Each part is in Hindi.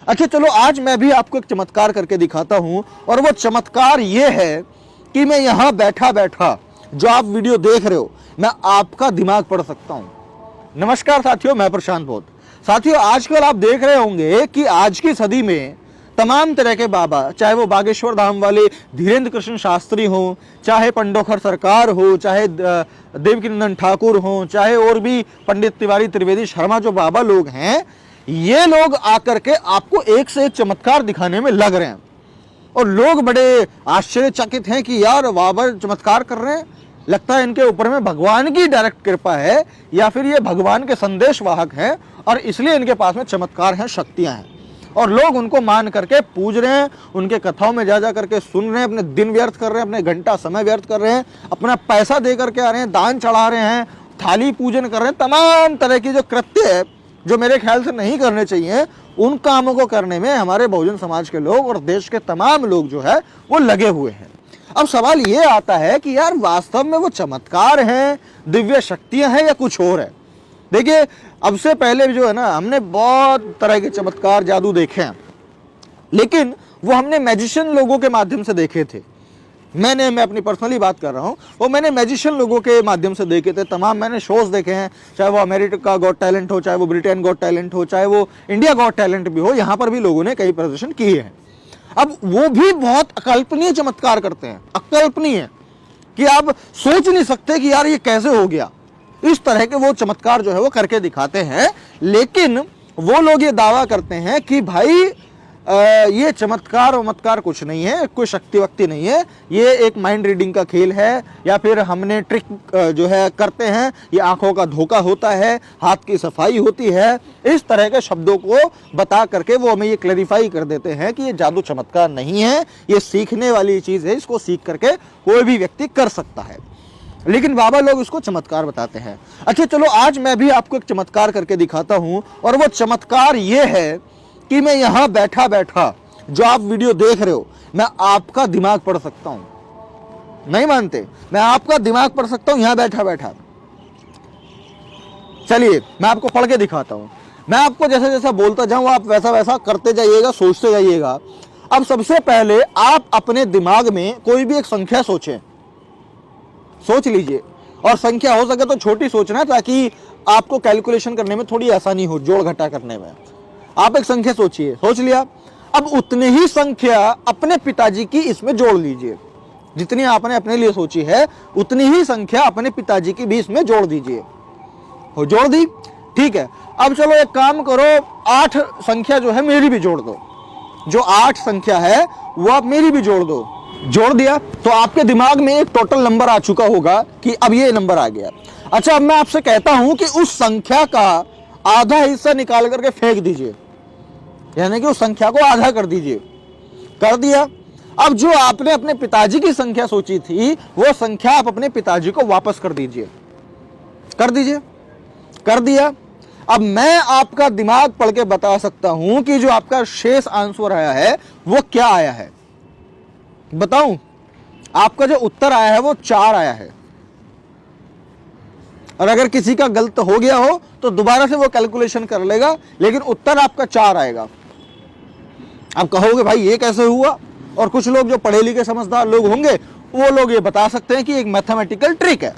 अच्छा चलो, आज मैं भी आपको एक चमत्कार करके दिखाता हूं, और वो चमत्कार ये है कि मैं यहां बैठा बैठा जो आप वीडियो देख रहे हो, मैं आपका दिमाग पढ़ सकता हूं। नमस्कार साथियों, मैं प्रशांत बोध। साथियों, आजकल आप देख रहे होंगे कि आज की सदी में तमाम तरह के बाबा, चाहे वो बागेश्वर धाम वाले धीरेन्द्र कृष्ण शास्त्री हो, चाहे पंडोखर सरकार हो, चाहे देवकीनंदन ठाकुर हो, चाहे और भी पंडित तिवारी त्रिवेदी शर्मा जो बाबा लोग हैं, ये लोग आकर के आपको एक से एक चमत्कार दिखाने में लग रहे हैं। और लोग बड़े आश्चर्यचकित हैं कि यार बाबा चमत्कार कर रहे हैं, लगता है इनके ऊपर में भगवान की डायरेक्ट कृपा है, या फिर ये भगवान के संदेश वाहक हैं और इसलिए इनके पास में चमत्कार हैं, शक्तियां हैं। और लोग उनको मान करके पूज रहे हैं, उनके कथाओं में जा करके सुन रहे हैं, अपने दिन व्यर्थ कर रहे हैं, अपने घंटा समय व्यर्थ कर रहे हैं, अपना पैसा दे करके आ रहे हैं, दान चढ़ा रहे हैं, थाली पूजन कर रहे हैं। तमाम तरह की जो कृत्य है जो मेरे ख्याल से नहीं करने चाहिए, उन कामों को करने में हमारे बहुजन समाज के लोग और देश के तमाम लोग जो है वो लगे हुए हैं। अब सवाल ये आता है कि यार वास्तव में वो चमत्कार हैं, दिव्य शक्तियां हैं, या कुछ और है। देखिए, अब से पहले जो है ना, हमने बहुत तरह के चमत्कार जादू देखे हैं, लेकिन वो हमने मैजिशियन लोगों के माध्यम से देखे थे। मैं अपनी पर्सनली बात कर रहा हूँ, वो मैंने मैजिशियन लोगों के माध्यम से देखे थे। तमाम मैंने शोज देखे हैं, चाहे वो अमेरिका गॉट टैलेंट हो, चाहे वो ब्रिटेन गॉट टैलेंट हो, चाहे वो इंडिया गॉट टैलेंट भी हो, यहाँ पर भी लोगों ने कई प्रदर्शन किए हैं। अब वो भी बहुत अकल्पनीय चमत्कार करते हैं, अकल्पनीय, कि आप सोच नहीं सकते कि यार ये कैसे हो गया। इस तरह के वो चमत्कार जो है वो करके दिखाते हैं, लेकिन वो लोग ये दावा करते हैं कि भाई ये चमत्कार वमत्कार कुछ नहीं है, कोई शक्ति वक्ति नहीं है, ये एक माइंड रीडिंग का खेल है, या फिर हमने ट्रिक जो है करते हैं, ये आंखों का धोखा होता है, हाथ की सफाई होती है। इस तरह के शब्दों को बता करके वो हमें ये क्लैरिफाई कर देते हैं कि ये जादू चमत्कार नहीं है, ये सीखने वाली चीज़ है, इसको सीख करके कोई भी व्यक्ति कर सकता है। लेकिन बाबा लोग इसको चमत्कार बताते हैं। अच्छा चलो, आज मैं भी आपको एक चमत्कार करके दिखाता हूं, और वो चमत्कार ये है कि मैं यहां बैठा बैठा जो आप वीडियो देख रहे हो, मैं आपका दिमाग पढ़ सकता हूं। नहीं मानते? मैं आपका दिमाग पढ़ सकता हूं यहां बैठा बैठा। चलिए मैं आपको पढ़ के दिखाता हूं। मैं आपको जैसा जैसा बोलता जाऊं, आप वैसा वैसा करते जाइएगा, सोचते जाइएगा। अब सबसे पहले आप अपने दिमाग में कोई भी एक संख्या सोचें, सोच लीजिए, और संख्या हो सके तो छोटी सोचना, ताकि आपको कैलकुलेशन करने में थोड़ी आसानी हो, जोड़ घटा करने में। आप एक संख्या सोचिए, सोच लिया। अब उतनी ही संख्या अपने पिताजी की इसमें जोड़ लीजिए, जितनी आपने अपने लिए सोची है उतनी ही संख्या अपने पिताजी की भी इसमें जोड़ दीजिए। हो, जोड़ दी? ठीक है। अब चलो एक काम करो, 8 संख्या जो है मेरी भी जोड़ दो। जो 8 संख्या है वो आप मेरी भी जोड़ दो। जोड़ दिया तो आपके दिमाग में एक टोटल नंबर आ चुका होगा कि अब ये नंबर आ गया। अच्छा, अब मैं आपसे कहता हूं कि उस संख्या का आधा हिस्सा निकाल करके फेंक दीजिए, यानी कि उस संख्या को आधा कर दीजिए। कर दिया। अब जो आपने अपने पिताजी की संख्या सोची थी, वो संख्या आप अपने पिताजी को वापस कर दीजिए। कर दीजिए। कर दिया। अब मैं आपका दिमाग पढ़ के बता सकता हूं कि जो आपका शेष आंसर आया है वो क्या आया है। बताऊं? आपका जो उत्तर आया है वो 4 आया है। और अगर किसी का गलत हो गया हो तो दोबारा से वो कैलकुलेशन कर लेगा, लेकिन उत्तर आपका 4 आएगा। आप कहोगे भाई ये कैसे हुआ? और कुछ लोग जो पढ़े लिखे समझदार लोग होंगे वो लोग ये बता सकते हैं कि एक मैथमेटिकल ट्रिक है,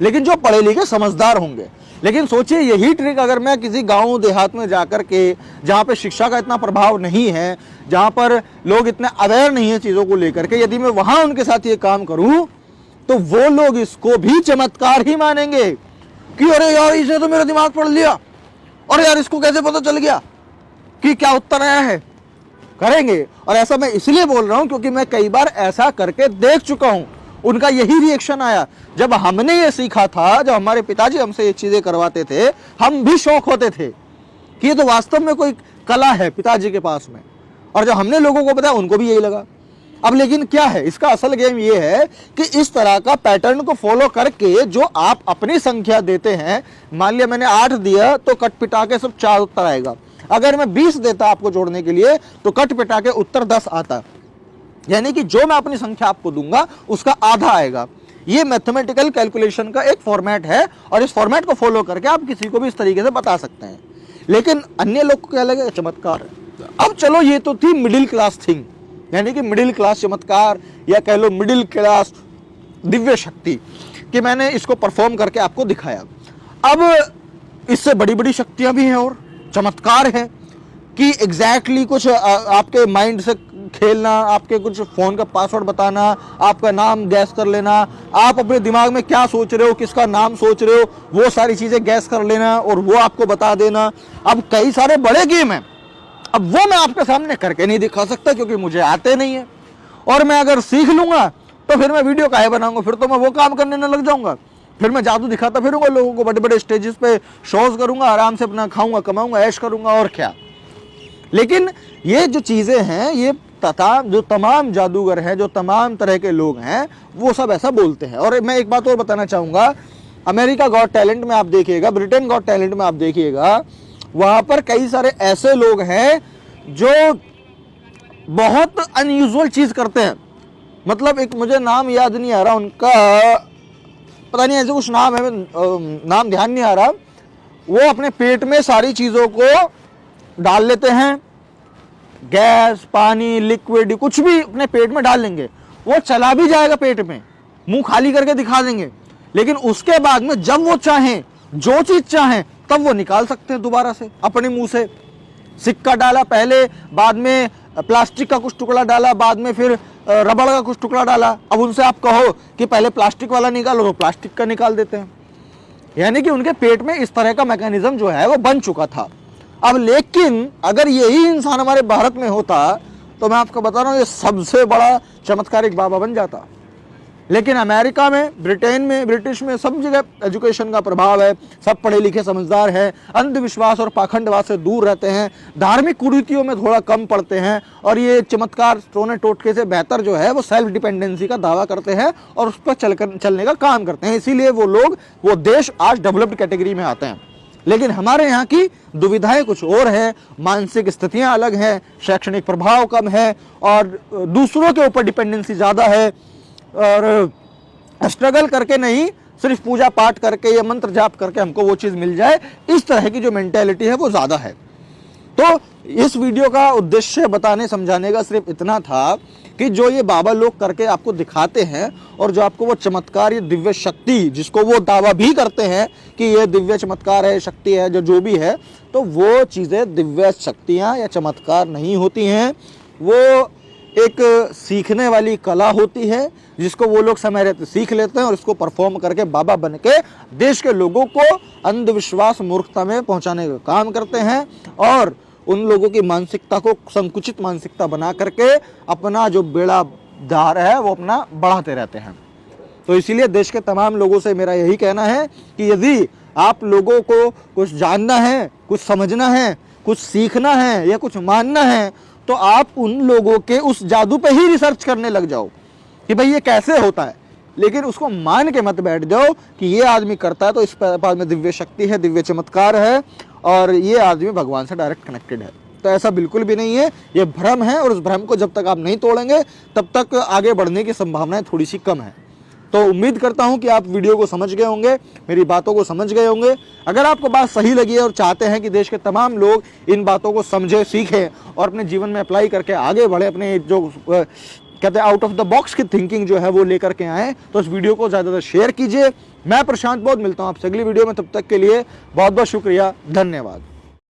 लेकिन जो पढ़े लिखे समझदार होंगे। लेकिन सोचिए, यही ट्रिक अगर मैं किसी गांव देहात में जाकर के, जहां पे शिक्षा का इतना प्रभाव नहीं है, जहां पर लोग इतने अवेयर नहीं है चीजों को लेकर के, यदि मैं वहां उनके साथ ये काम करूं तो वो लोग इसको भी चमत्कार ही मानेंगे कि अरे यार इसने तो मेरा दिमाग पढ़ लिया, अरे यार इसको कैसे पता चल गया कि क्या उत्तर आया है। करेंगे। और ऐसा मैं इसलिए बोल रहा हूं क्योंकि मैं कई बार ऐसा करके देख चुका हूं। उनका यही रिएक्शन आया। जब हमने ये सीखा था, जब हमारे पिताजी हमसे ये चीजें करवाते थे, हम भी शौक होते थे कि ये तो वास्तव में कोई कला है पिताजी के पास में। और जब हमने लोगों को बताया, उनको भी यही लगा। अब लेकिन क्या है, इसका असल गेम ये है कि इस तरह का पैटर्न को फॉलो करके जो आप अपनी संख्या देते हैं, मान लिया मैंने 8 दिया तो कट पिटा के सब 4 उत्तर आएगा। अगर मैं 20 देता आपको जोड़ने के लिए तो कट पिटा के उत्तर 10 आता, यानी कि जो मैं अपनी संख्या आपको दूंगा उसका आधा आएगा। ये मैथमेटिकल कैलकुलेशन का एक फॉर्मेट है, और इस फॉर्मेट को फॉलो करके आप किसी को भी इस तरीके से बता सकते हैं। लेकिन अन्य लोग को क्या लगेगा, चमत्कार है। अब चलो ये तो थी मिडिल क्लास थिंग, यानी कि मिडिल क्लास चमत्कार या कह लो मिडिल क्लास दिव्य शक्ति कि मैंने इसको परफॉर्म करके आपको दिखाया। अब इससे बड़ी बड़ी शक्तियां भी हैं और चमत्कार है कि एग्जैक्टली कुछ आपके माइंड से खेलना, आपके कुछ फ़ोन का पासवर्ड बताना, आपका नाम गैस कर लेना, आप अपने दिमाग में क्या सोच रहे हो, किसका नाम सोच रहे हो, वो सारी चीज़ें गैस कर लेना और वो आपको बता देना। अब कई सारे बड़े गेम हैं, अब वो मैं आपके सामने करके नहीं दिखा सकता क्योंकि मुझे आते नहीं है, और मैं अगर सीख लूँगा तो फिर मैं वीडियो काहे बनाऊँगा, फिर तो मैं वो काम करने न लग जाऊँगा, फिर मैं जादू दिखाता फिरूँगा लोगों को, बड़े बड़े स्टेजेस पे शोज़ करूँगा, आराम से अपना खाऊँगा, कमाऊँगा, ऐश करूँगा और क्या। लेकिन ये जो चीज़ें हैं, ये जो तमाम जादूगर हैं, जो तमाम तरह के लोग हैं, वो सब ऐसा बोलते हैं। और मैं एक बात और बताना चाहूँगा, अमेरिका गॉट टैलेंट में आप देखिएगा, ब्रिटेन गॉट टैलेंट में आप देखिएगा, वहाँ पर कई सारे ऐसे लोग हैं जो बहुत अनयूजुअल चीज़ करते हैं। मतलब एक मुझे नाम याद नहीं आ रहा उनका, पता नहीं ऐसे कुछ नाम है, नाम ध्यान नहीं आ रहा। वो अपने पेट में सारी चीज़ों को डाल लेते हैं, गैस, पानी, लिक्विड, कुछ भी अपने पेट में डाल लेंगे, वो चला भी जाएगा पेट में, मुंह खाली करके दिखा देंगे, लेकिन उसके बाद में जब वो चाहें, जो चीज़ चाहें, तब वो निकाल सकते हैं दोबारा से अपने मुंह से। सिक्का डाला पहले, बाद में प्लास्टिक का कुछ टुकड़ा डाला, बाद में फिर रबड़ का कुछ टुकड़ा डाला। अब उनसे आप कहो कि पहले प्लास्टिक वाला निकालो, तो प्लास्टिक का निकाल देते हैं। यानी कि उनके पेट में इस तरह का मैकेनिज्म जो है वो बन चुका था। अब लेकिन अगर यही इंसान हमारे भारत में होता तो मैं आपको बता रहा हूँ ये सबसे बड़ा चमत्कारिक बाबा बन जाता। लेकिन अमेरिका में, ब्रिटेन में, ब्रिटिश में सब जगह एजुकेशन का प्रभाव है, सब पढ़े लिखे समझदार हैं, अंधविश्वास और पाखंडवाद से दूर रहते हैं, धार्मिक कुरीतियों में थोड़ा कम पड़ते हैं, और ये चमत्कार टोने टोटके से बेहतर जो है वो सेल्फ डिपेंडेंसी का दावा करते हैं और उस पर चलने का काम करते हैं। इसीलिए वो लोग, वो देश आज डेवलप्ड कैटेगरी में आते हैं। लेकिन हमारे यहाँ की दुविधाएं कुछ और हैं, मानसिक स्थितियाँ अलग हैं, शैक्षणिक प्रभाव कम है और दूसरों के ऊपर डिपेंडेंसी ज़्यादा है, और स्ट्रगल करके नहीं, सिर्फ पूजा पाठ करके या मंत्र जाप करके हमको वो चीज़ मिल जाए, इस तरह की जो मेंटेलिटी है वो ज़्यादा है। तो इस वीडियो का उद्देश्य बताने समझाने का सिर्फ इतना था कि जो ये बाबा लोग करके आपको दिखाते हैं और जो आपको वो चमत्कार, ये दिव्य शक्ति, जिसको वो दावा भी करते हैं कि ये दिव्य चमत्कार है, शक्ति है, जो भी है, तो वो चीज़ें दिव्य शक्तियाँ या चमत्कार नहीं होती हैं। वो एक सीखने वाली कला होती है जिसको वो लोग समय रहते सीख लेते हैं और इसको परफॉर्म करके बाबा बन के देश के लोगों को अंधविश्वास, मूर्खता में पहुंचाने का काम करते हैं, और उन लोगों की मानसिकता को संकुचित मानसिकता बना करके अपना जो बेड़ा दार है वो अपना बढ़ाते रहते हैं। तो इसीलिए देश के तमाम लोगों से मेरा यही कहना है कि यदि आप लोगों को कुछ जानना है, कुछ समझना है, कुछ सीखना है या कुछ मानना है, तो आप उन लोगों के उस जादू पे ही रिसर्च करने लग जाओ कि भाई ये कैसे होता है, लेकिन उसको मान के मत बैठ जाओ कि ये आदमी करता है तो इस पास में दिव्य शक्ति है, दिव्य चमत्कार है और ये आदमी भगवान से डायरेक्ट कनेक्टेड है। तो ऐसा बिल्कुल भी नहीं है, ये भ्रम है, और उस भ्रम को जब तक आप नहीं तोड़ेंगे तब तक आगे बढ़ने की संभावनाएं थोड़ी सी कम है। तो उम्मीद करता हूं कि आप वीडियो को समझ गए होंगे, मेरी बातों को समझ गए होंगे। अगर आपको बात सही लगी है और चाहते हैं कि देश के तमाम लोग इन बातों को समझे, सीखें और अपने जीवन में अप्लाई करके आगे बढ़े, अपने जो कहते हैं आउट ऑफ द बॉक्स की थिंकिंग जो है वो लेकर के आए, तो इस वीडियो को ज़्यादा शेयर कीजिए। मैं प्रशांत बहुत मिलता हूँ आपसे अगली वीडियो में, तब तक के लिए बहुत बहुत शुक्रिया, धन्यवाद।